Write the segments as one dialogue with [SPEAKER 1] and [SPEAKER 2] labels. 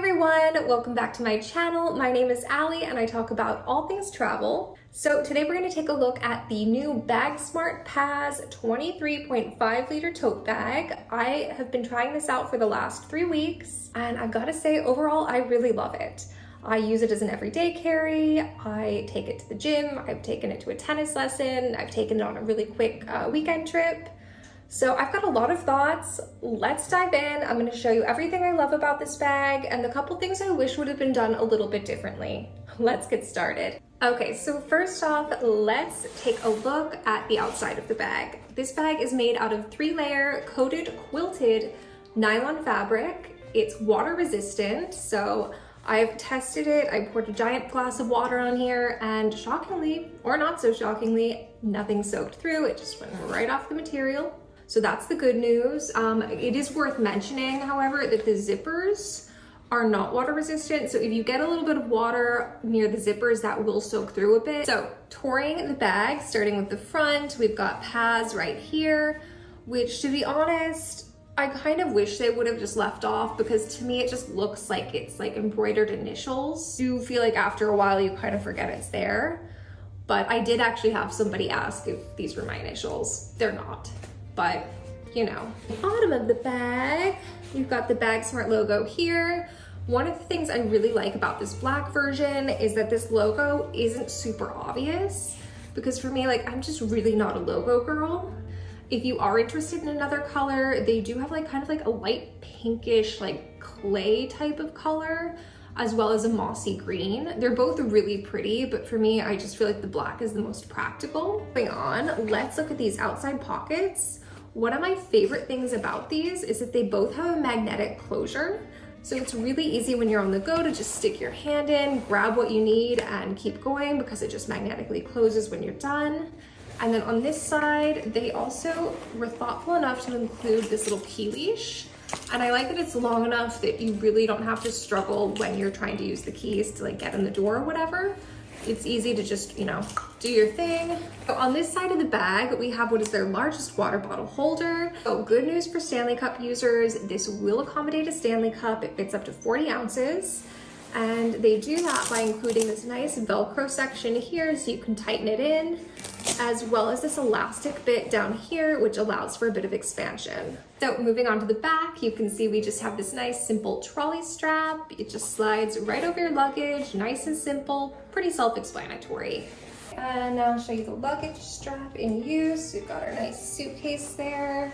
[SPEAKER 1] everyone, welcome back to my channel. My name is Allie and I talk about all things travel. So today we're going to take a look at the new BagSmart PAZ 23.5 liter tote bag. I have been trying this out for the last 3 weeks and I've got to say overall I really love it. I use it as an everyday carry, I take it to the gym, I've taken it to a tennis lesson, I've taken it on a really quick weekend trip. So I've got a lot of thoughts. Let's dive in. I'm going to show you everything I love about this bag and the couple things I wish would have been done a little bit differently. Let's get started. Okay, so first off, let's take a look at the outside of the bag. This bag is made out of 3-layer coated quilted nylon fabric. It's water resistant, so I've tested it. I poured a giant glass of water on here and shockingly, or not so shockingly, nothing soaked through. It just went right off the material. So that's the good news. It is worth mentioning, however, that the zippers are not water resistant. So if you get a little bit of water near the zippers, that will soak through a bit. So touring the bag, starting with the front, we've got PAZ right here, which to be honest, I kind of wish they would have just left off because to me, it just looks like it's like embroidered initials. You feel like after a while, you kind of forget it's there. But I did actually have somebody ask if these were my initials. They're not. But you know, bottom of the bag, we've got the BagSmart logo here. One of the things I really like about this black version is that this logo isn't super obvious because for me, like, I'm just really not a logo girl. If you are interested in another color, they do have like kind of like a light pinkish, like clay type of color, as well as a mossy green. They're both really pretty, but for me, I just feel like the black is the most practical. Moving on, let's look at these outside pockets. One of my favorite things about these is that they both have a magnetic closure. So it's really easy when you're on the go to just stick your hand in, grab what you need and keep going because it just magnetically closes when you're done. And then on this side, they also were thoughtful enough to include this little key leash. And I like that it's long enough that you really don't have to struggle when you're trying to use the keys to like get in the door or whatever. It's easy to just, you know, do your thing. So on this side of the bag, we have what is their largest water bottle holder. So good news for Stanley Cup users. This will accommodate a Stanley Cup. It fits up to 40 ounces. And they do that by including this nice Velcro section here so you can tighten it in, as well as this elastic bit down here, which allows for a bit of expansion. So moving on to the back, you can see we just have this nice simple trolley strap. It just slides right over your luggage, nice and simple, pretty self-explanatory. And now I'll show you the luggage strap in use. We've got our nice suitcase there.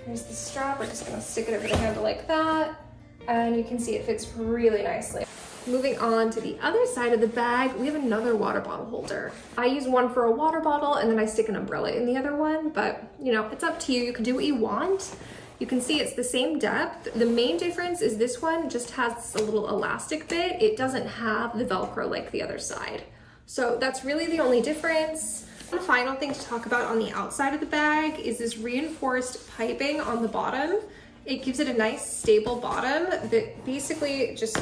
[SPEAKER 1] Here's the strap. We're just gonna stick it over the handle like that. And you can see it fits really nicely. Moving on to the other side of the bag, we have another water bottle holder. I use one for a water bottle and then I stick an umbrella in the other one, but you know, it's up to you. You can do what you want. You can see it's the same depth. The main difference is this one just has a little elastic bit. It doesn't have the Velcro like the other side. So that's really the only difference. The final thing to talk about on the outside of the bag is this reinforced piping on the bottom. It gives it a nice stable bottom that basically just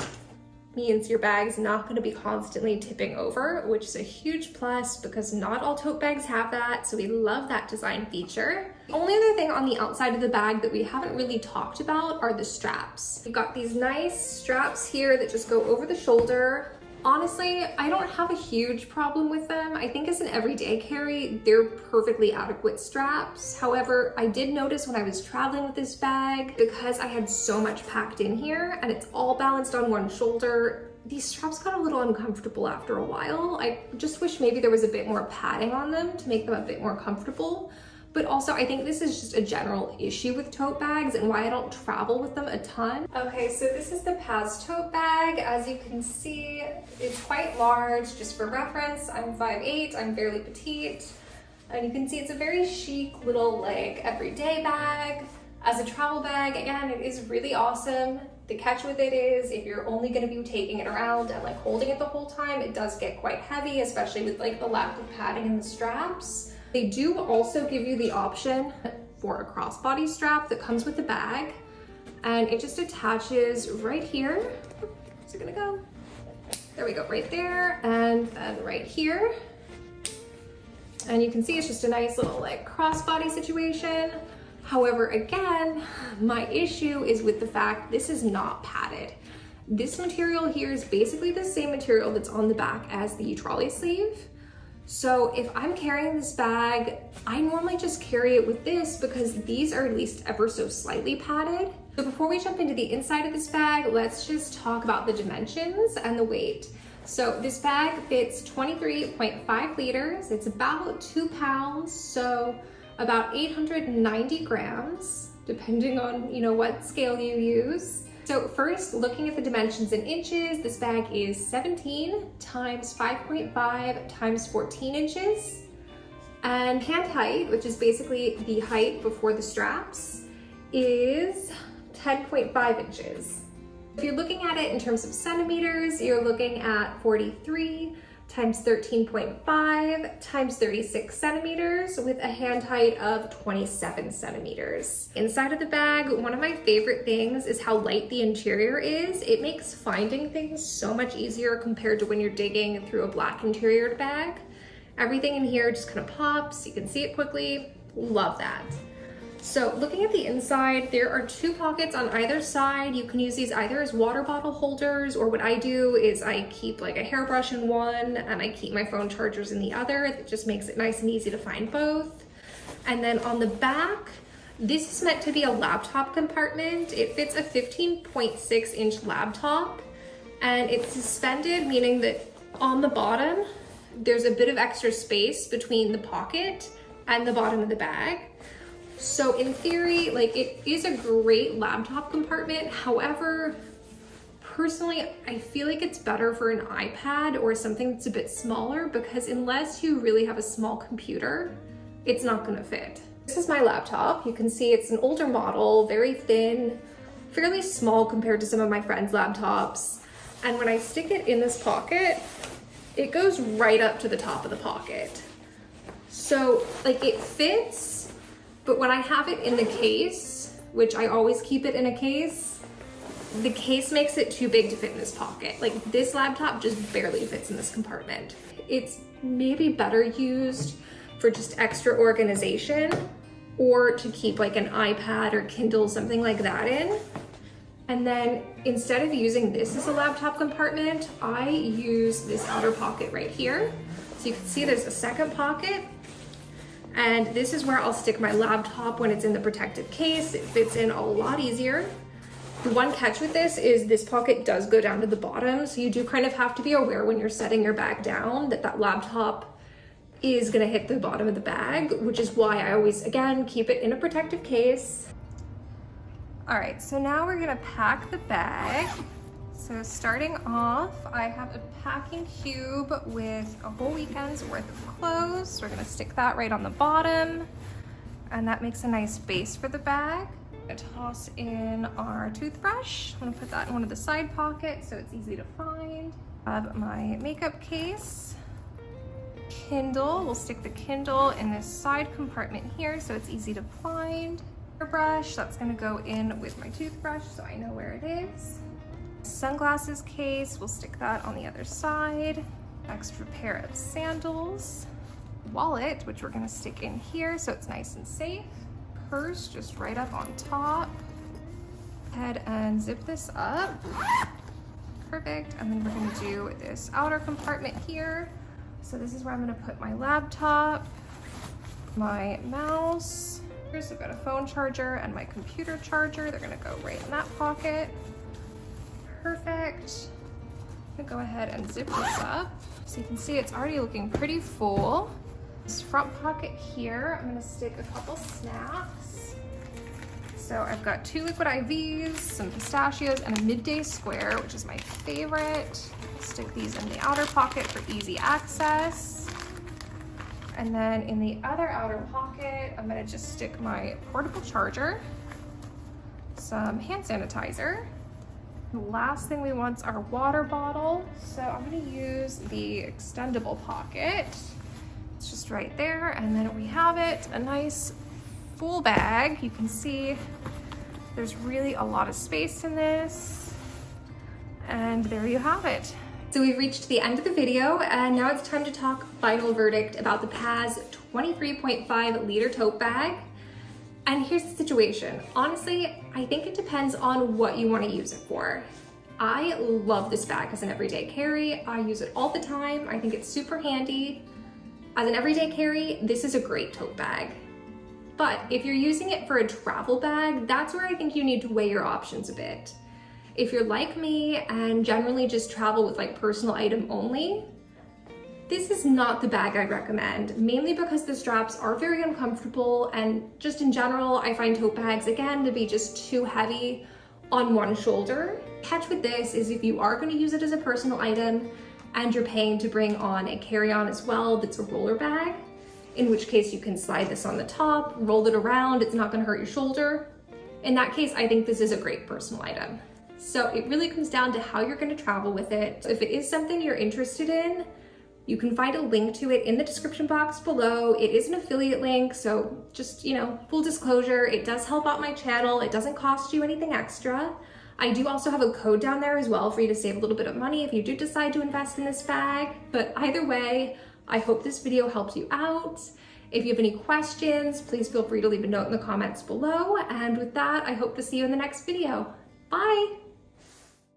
[SPEAKER 1] means your bag's not going to be constantly tipping over, which is a huge plus because not all tote bags have that. So we love that design feature. The only other thing on the outside of the bag that we haven't really talked about are the straps. We've got these nice straps here that just go over the shoulder. Honestly, I don't have a huge problem with them. I think as an everyday carry, they're perfectly adequate straps. However, I did notice when I was traveling with this bag, because I had so much packed in here and it's all balanced on one shoulder, these straps got a little uncomfortable after a while. I just wish maybe there was a bit more padding on them to make them a bit more comfortable. But also I think this is just a general issue with tote bags and why I don't travel with them a ton. Okay, so this is the PAZ tote bag. As you can see, it's quite large. Just for reference, I'm 5'8", I'm fairly petite. And you can see it's a very chic little like everyday bag. As a travel bag, again, it is really awesome. The catch with it is if you're only gonna be taking it around and like holding it the whole time, it does get quite heavy, especially with like the lack of padding in the straps. They do also give you the option for a crossbody strap that comes with the bag, and it just attaches right here. Where's it gonna go? There we go, right there, and then right here. And you can see it's just a nice little like crossbody situation. However, again, my issue is with the fact this is not padded. This material here is basically the same material that's on the back as the trolley sleeve. So if I'm carrying this bag, I normally just carry it with this because these are at least ever so slightly padded. So before we jump into the inside of this bag, let's just talk about the dimensions and the weight. So this bag fits 23.5 liters. It's about 2 pounds, so about 890 grams, depending on what scale you use. So first, looking at the dimensions in inches, this bag is 17 times 5.5 times 14 inches. And hand height, which is basically the height before the straps, is 10.5 inches. If you're looking at it in terms of centimeters, you're looking at 43 times 13.5 times 36 centimeters with a hand height of 27 centimeters. Inside of the bag, one of my favorite things is how light the interior is. It makes finding things so much easier compared to when you're digging through a black interior bag. Everything in here just kind of pops, you can see it quickly. Love that. So looking at the inside, there are 2 pockets on either side. You can use these either as water bottle holders, or what I do is I keep like a hairbrush in one and I keep my phone chargers in the other. It just makes it nice and easy to find both. And then on the back, this is meant to be a laptop compartment. It fits a 15.6 inch laptop and it's suspended, meaning that on the bottom, there's a bit of extra space between the pocket and the bottom of the bag. So in theory, like, it is a great laptop compartment. However, personally, I feel like it's better for an iPad or something that's a bit smaller, because unless you really have a small computer, it's not gonna fit. This is my laptop. You can see it's an older model, very thin, fairly small compared to some of my friends' laptops. And when I stick it in this pocket, it goes right up to the top of the pocket. So like, it fits, but when I have it in the case, which I always keep it in a case, the case makes it too big to fit in this pocket. Like, this laptop just barely fits in this compartment. It's maybe better used for just extra organization, or to keep like an iPad or Kindle, something like that in. And then instead of using this as a laptop compartment, I use this outer pocket right here. So you can see there's a second pocket. And this is where I'll stick my laptop when it's in the protective case. It fits in a lot easier. The one catch with this is this pocket does go down to the bottom, so you do kind of have to be aware when you're setting your bag down that that laptop is gonna hit the bottom of the bag, which is why I always, again, keep it in a protective case. All right, so now we're gonna pack the bag. So starting off, I have a packing cube with a whole weekend's worth of clothes. So we're gonna stick that right on the bottom, and that makes a nice base for the bag. I'm gonna toss in our toothbrush. I'm gonna put that in one of the side pockets so it's easy to find. I have my makeup case. Kindle, we'll stick the Kindle in this side compartment here so it's easy to find. Brush, that's gonna go in with my toothbrush so I know where it is. Sunglasses case, we'll stick that on the other side. Extra pair of sandals. Wallet, which we're gonna stick in here so it's nice and safe. Purse just right up on top. Go ahead and zip this up. Perfect, and then we're gonna do this outer compartment here. So this is where I'm gonna put my laptop, my mouse. Here's, I've got a phone charger and my computer charger. They're gonna go right in that pocket. Perfect. I'm gonna go ahead and zip this up. So you can see it's already looking pretty full. This front pocket here, I'm gonna stick a couple snacks. So I've got 2 liquid IVs, some pistachios, and a midday square, which is my favorite. Stick these in the outer pocket for easy access. And then in the other outer pocket, I'm gonna just stick my portable charger, some hand sanitizer. The last thing we want is our water bottle. So I'm gonna use the extendable pocket. It's just right there, and then we have it, a nice full bag. You can see there's really a lot of space in this, and there you have it. So we've reached the end of the video, and now it's time to talk final verdict about the PAZ 23.5 liter tote bag. And here's the situation. Honestly, I think it depends on what you want to use it for. I love this bag as an everyday carry. I use it all the time. I think it's super handy. As an everyday carry, this is a great tote bag. But if you're using it for a travel bag, that's where I think you need to weigh your options a bit. If you're like me and generally just travel with like personal item only, this is not the bag I'd recommend, mainly because the straps are very uncomfortable, and just in general, I find tote bags, again, to be just too heavy on one shoulder. Catch with this is if you are going to use it as a personal item and you're paying to bring on a carry-on as well that's a roller bag, in which case you can slide this on the top, roll it around, it's not going to hurt your shoulder. In that case, I think this is a great personal item. So it really comes down to how you're going to travel with it. If it is something you're interested in, you can find a link to it in the description box below. It is an affiliate link, so just, full disclosure, it does help out my channel. It doesn't cost you anything extra. I do also have a code down there as well for you to save a little bit of money if you do decide to invest in this bag. But either way, I hope this video helps you out. If you have any questions, please feel free to leave a note in the comments below. And with that, I hope to see you in the next video. Bye!